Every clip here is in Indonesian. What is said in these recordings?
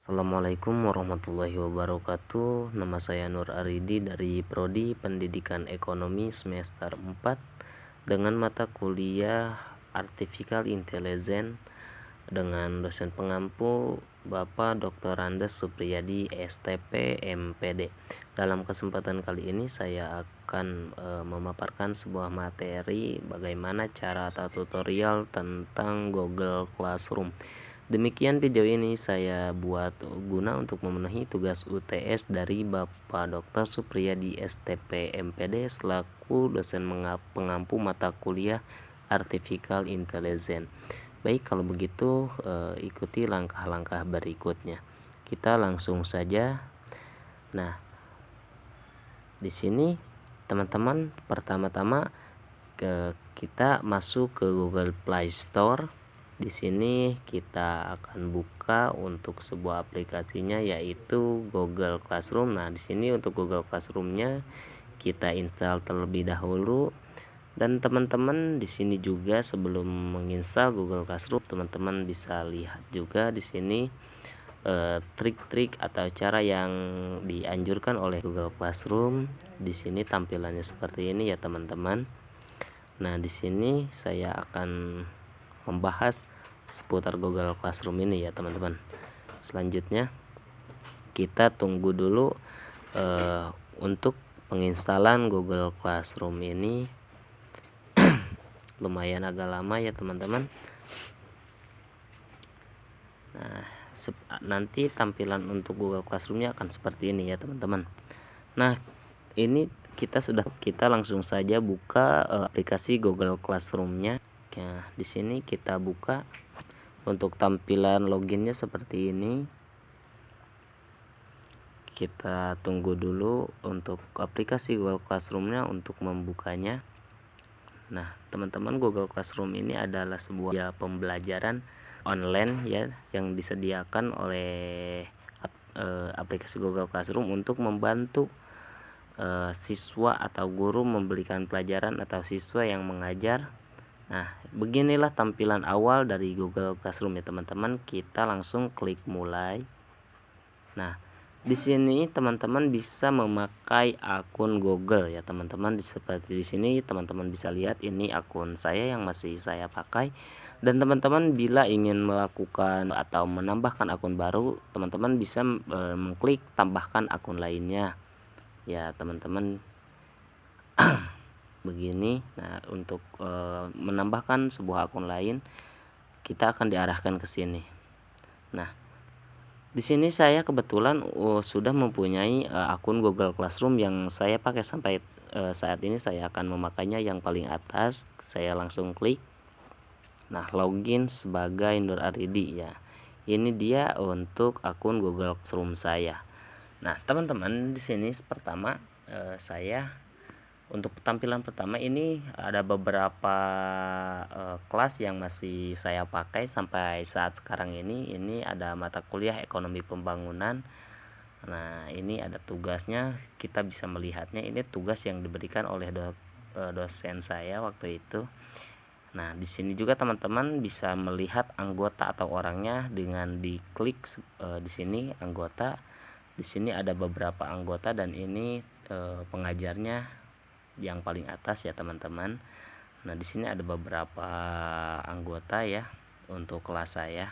Assalamualaikum warahmatullahi wabarakatuh. Nama saya Nur Aridi dari Prodi Pendidikan Ekonomi semester 4 dengan mata kuliah Artificial Intelligence dengan dosen pengampu Bapak Dr. Andes Supriyadi STP MPD. Dalam kesempatan kali ini saya akan memaparkan sebuah materi bagaimana cara atau tutorial tentang Google Classroom. Demikian video ini saya buat guna untuk memenuhi tugas UTS dari Bapak Dr. Supriyadi STP MPD selaku dosen pengampu mata kuliah Artificial Intelligence. Baik, kalau begitu ikuti langkah-langkah berikutnya. Kita langsung saja. Nah, di sini teman-teman pertama-tama kita masuk ke Google Play Store. Di sini kita akan buka untuk sebuah aplikasinya yaitu Google Classroom. Nah, di sini untuk Google Classroom-nya kita install terlebih dahulu. Dan teman-teman di sini juga sebelum menginstal Google Classroom, teman-teman bisa lihat juga di sini trik-trik atau cara yang dianjurkan oleh Google Classroom. Di sini tampilannya seperti ini ya, teman-teman. Nah, di sini saya akan membahas seputar Google Classroom ini ya, teman-teman. Selanjutnya kita tunggu dulu untuk penginstalan Google Classroom ini. Lumayan agak lama ya, teman-teman. Nah, nanti tampilan untuk Google Classroom-nya akan seperti ini ya, teman-teman. Nah, ini kita langsung saja buka aplikasi Google Classroom-nya. Nah, di sini kita buka. Untuk tampilan loginnya seperti ini. Kita tunggu dulu untuk aplikasi Google Classroom-nya untuk membukanya. Nah, teman-teman, Google Classroom ini adalah sebuah pembelajaran online ya yang disediakan oleh aplikasi Google Classroom untuk membantu siswa atau guru memberikan pelajaran atau siswa yang mengajar. Nah, beginilah tampilan awal dari Google Classroom ya, teman-teman. Kita langsung klik mulai. Nah, di sini teman-teman bisa memakai akun Google ya, teman-teman. Seperti di sini teman-teman bisa lihat ini akun saya yang masih saya pakai. Dan teman-teman bila ingin melakukan atau menambahkan akun baru, teman-teman bisa mengklik tambahkan akun lainnya. Ya, teman-teman. Begini. Nah, untuk menambahkan sebuah akun lain, kita akan diarahkan ke sini. Nah, di sini saya kebetulan sudah mempunyai akun Google Classroom yang saya pakai sampai saat ini. Saya akan memakainya yang paling atas. Saya langsung klik. Nah, login sebagai Nur Aridi ya. Ini dia untuk akun Google Classroom saya. Nah, teman-teman, di sini pertama saya untuk tampilan pertama ini ada beberapa kelas yang masih saya pakai sampai saat sekarang ini. Ini ada mata kuliah Ekonomi Pembangunan. Nah, ini ada tugasnya, kita bisa melihatnya. Ini tugas yang diberikan oleh dosen saya waktu itu. Nah, di sini juga teman-teman bisa melihat anggota atau orangnya dengan diklik di sini anggota. Di sini ada beberapa anggota dan ini pengajarnya yang paling atas ya, teman-teman. Nah, di sini ada beberapa anggota ya untuk kelas saya.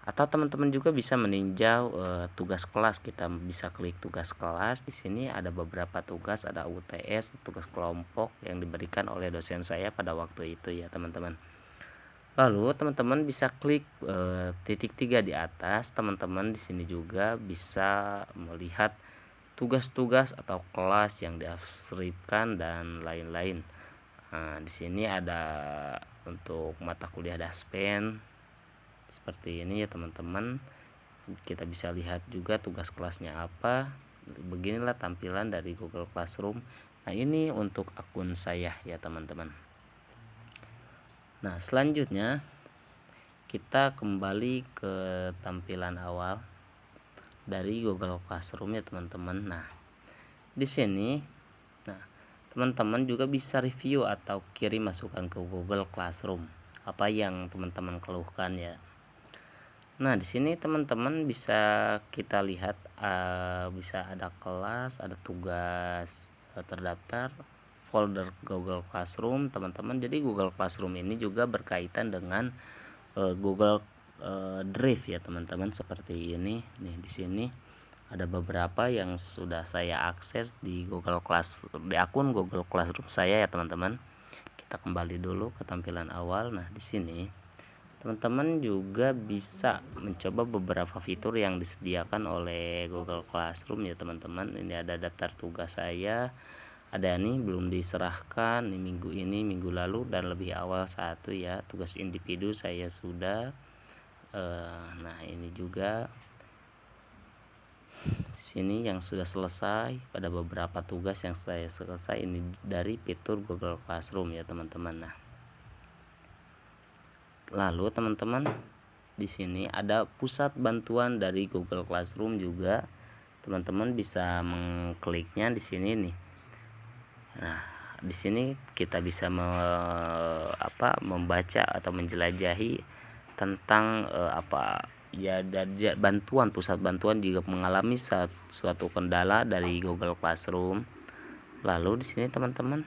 Atau teman-teman juga bisa meninjau tugas kelas. Kita bisa klik tugas kelas. Di sini ada beberapa tugas, ada UTS, tugas kelompok yang diberikan oleh dosen saya pada waktu itu ya, teman-teman. Lalu teman-teman bisa klik titik 3 di atas. Teman-teman di sini juga bisa melihat tugas-tugas atau kelas yang diarsipkan dan lain-lain. Nah, di sini ada untuk mata kuliah Daspen seperti ini ya, teman-teman. Kita bisa lihat juga tugas kelasnya apa. Beginilah tampilan dari Google Classroom. Nah, ini untuk akun saya ya, teman-teman. Nah, selanjutnya kita kembali ke tampilan awal dari Google Classroom ya, teman-teman. Nah, di sini teman-teman juga bisa review atau kirim masukan ke Google Classroom apa yang teman-teman keluhkan ya. Nah, di sini teman-teman bisa kita lihat, bisa ada kelas, ada tugas terdaftar, folder Google Classroom teman-teman. Jadi Google Classroom ini juga berkaitan dengan Google Drive ya teman-teman, seperti ini. Nih di sini ada beberapa yang sudah saya akses di Google Class, di akun Google Classroom saya ya teman-teman. Kita kembali dulu ke tampilan awal. Nah, di sini teman-teman juga bisa mencoba beberapa fitur yang disediakan oleh Google Classroom ya teman-teman. Ini ada daftar tugas saya, ada nih belum diserahkan nih minggu ini, minggu lalu, dan lebih awal satu ya, tugas individu saya sudah. Nah ini juga di sini yang sudah selesai, pada beberapa tugas yang saya selesai ini dari fitur Google Classroom ya teman-teman. Nah, lalu teman-teman di sini ada pusat bantuan dari Google Classroom juga. Teman-teman bisa mengkliknya di sini nih. Nah, di sini kita bisa membaca atau menjelajahi tentang bantuan, pusat bantuan jika mengalami suatu kendala dari Google Classroom. Lalu di sini teman-teman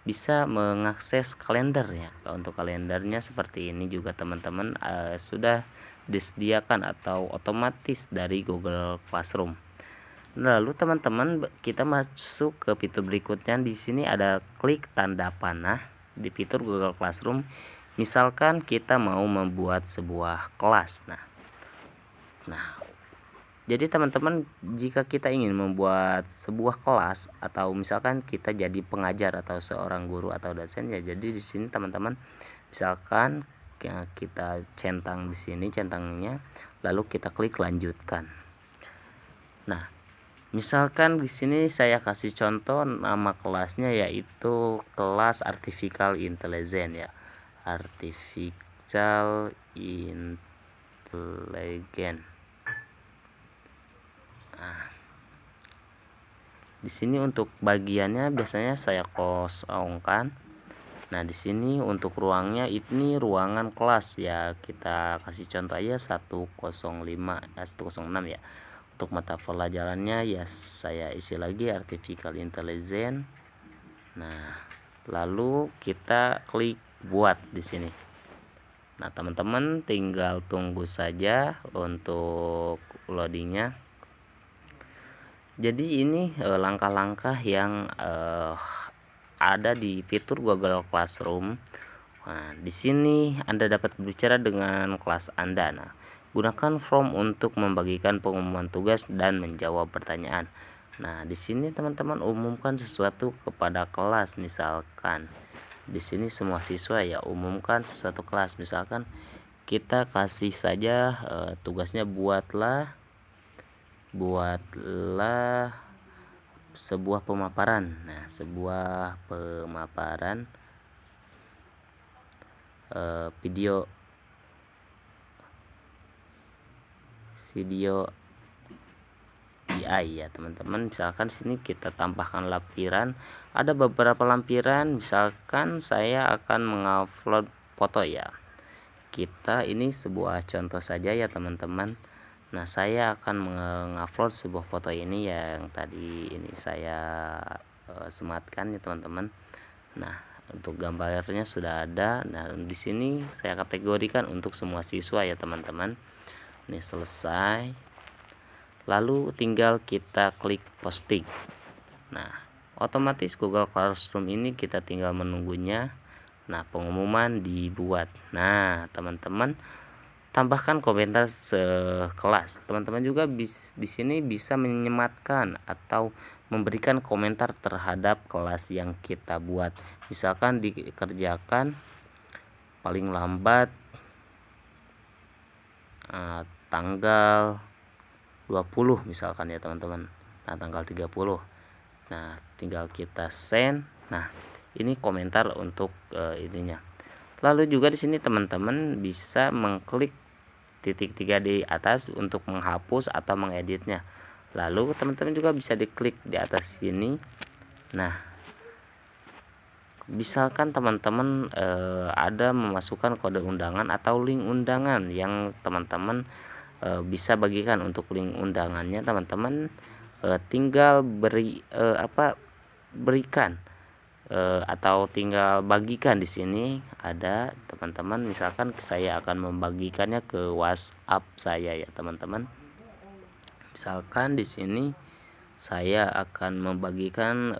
bisa mengakses kalender ya. Untuk kalendernya seperti ini juga teman-teman sudah disediakan atau otomatis dari Google Classroom. Lalu teman-teman kita masuk ke fitur berikutnya. Di sini ada klik tanda panah di fitur Google Classroom. Misalkan kita mau membuat sebuah kelas. Nah, jadi teman-teman jika kita ingin membuat sebuah kelas atau misalkan kita jadi pengajar atau seorang guru atau dosen ya, jadi di sini teman-teman misalkan kita centang di sini centangnya, lalu kita klik lanjutkan. Nah, misalkan di sini saya kasih contoh nama kelasnya yaitu kelas Artificial Intelligence ya. Artificial Intelligence. Nah, di sini untuk bagiannya biasanya saya kosongkan. Nah, di sini untuk ruangnya ini ruangan kelas ya. Kita kasih contoh aja 105 106 ya. Untuk mata pelajarannya ya saya isi lagi Artificial Intelligence. Nah, lalu kita klik buat di sini. Nah, teman-teman tinggal tunggu saja untuk loadingnya. Jadi ini langkah-langkah yang ada di fitur Google Classroom. Nah, di sini Anda dapat berbicara dengan kelas Anda. Nah, gunakan form untuk membagikan pengumuman tugas dan menjawab pertanyaan. Nah, di sini teman-teman umumkan sesuatu kepada kelas, misalkan di sini semua siswa ya, umumkan sesuatu kelas. Misalkan kita kasih saja tugasnya buatlah sebuah pemaparan. Nah, sebuah pemaparan video AI ya teman-teman. Misalkan sini kita tambahkan lampiran, ada beberapa lampiran. Misalkan saya akan mengupload foto ya. Kita ini sebuah contoh saja ya teman-teman. Nah, saya akan mengupload sebuah foto ini yang tadi ini saya sematkan ya teman-teman. Nah, untuk gambarnya sudah ada. Nah, di sini saya kategorikan untuk semua siswa ya teman-teman. Ini selesai. Lalu tinggal kita klik posting. Nah, otomatis Google Classroom ini kita tinggal menunggunya. Nah, pengumuman dibuat. Nah, teman-teman tambahkan komentar sekelas. Teman-teman juga di sini bisa menyematkan atau memberikan komentar terhadap kelas yang kita buat. Misalkan dikerjakan paling lambat tanggal 20 misalkan ya teman-teman. Nah, tanggal 30. Nah, tinggal kita send. Nah, ini komentar untuk ininya. Lalu juga di sini teman-teman bisa mengklik titik 3 di atas untuk menghapus atau mengeditnya. Lalu teman-teman juga bisa diklik di atas sini. Nah, misalkan teman-teman ada memasukkan kode undangan atau link undangan yang teman-teman bisa bagikan. Untuk link undangannya teman-teman tinggal berikan atau tinggal bagikan. Di sini ada teman-teman, misalkan saya akan membagikannya ke WhatsApp saya ya teman-teman. Misalkan di sini saya akan membagikan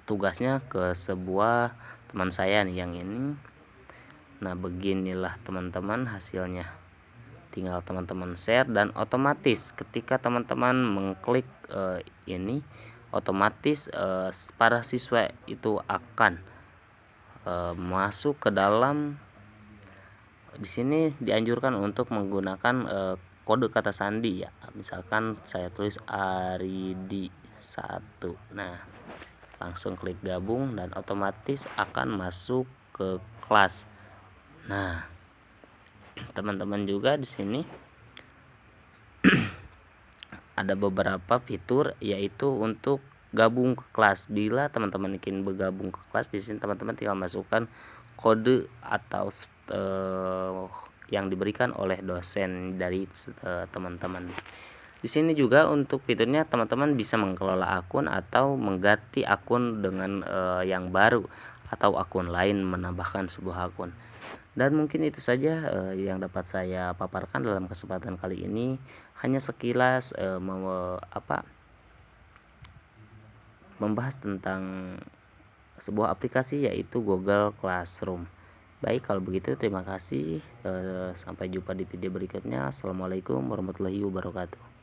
tugasnya ke sebuah teman saya nih yang ini. Nah, beginilah teman-teman hasilnya. Tinggal teman-teman share dan otomatis ketika teman-teman mengklik ini, otomatis para siswa itu akan masuk ke dalam. Di sini dianjurkan untuk menggunakan kode kata sandi ya. Misalkan saya tulis Aridi 1. Nah, langsung klik gabung dan otomatis akan masuk ke kelas. Nah, teman-teman juga di sini ada beberapa fitur, yaitu untuk gabung ke kelas. Bila teman-teman ingin bergabung ke kelas, di sini teman-teman tinggal masukkan kode atau yang diberikan oleh dosen dari teman-teman. Di sini juga untuk fiturnya teman-teman bisa mengelola akun atau mengganti akun dengan yang baru, atau akun lain menambahkan sebuah akun. Dan mungkin itu saja yang dapat saya paparkan dalam kesempatan kali ini. Hanya sekilas membahas tentang sebuah aplikasi, yaitu Google Classroom. Baik, kalau begitu terima kasih. Sampai jumpa di video berikutnya. Assalamualaikum warahmatullahi wabarakatuh.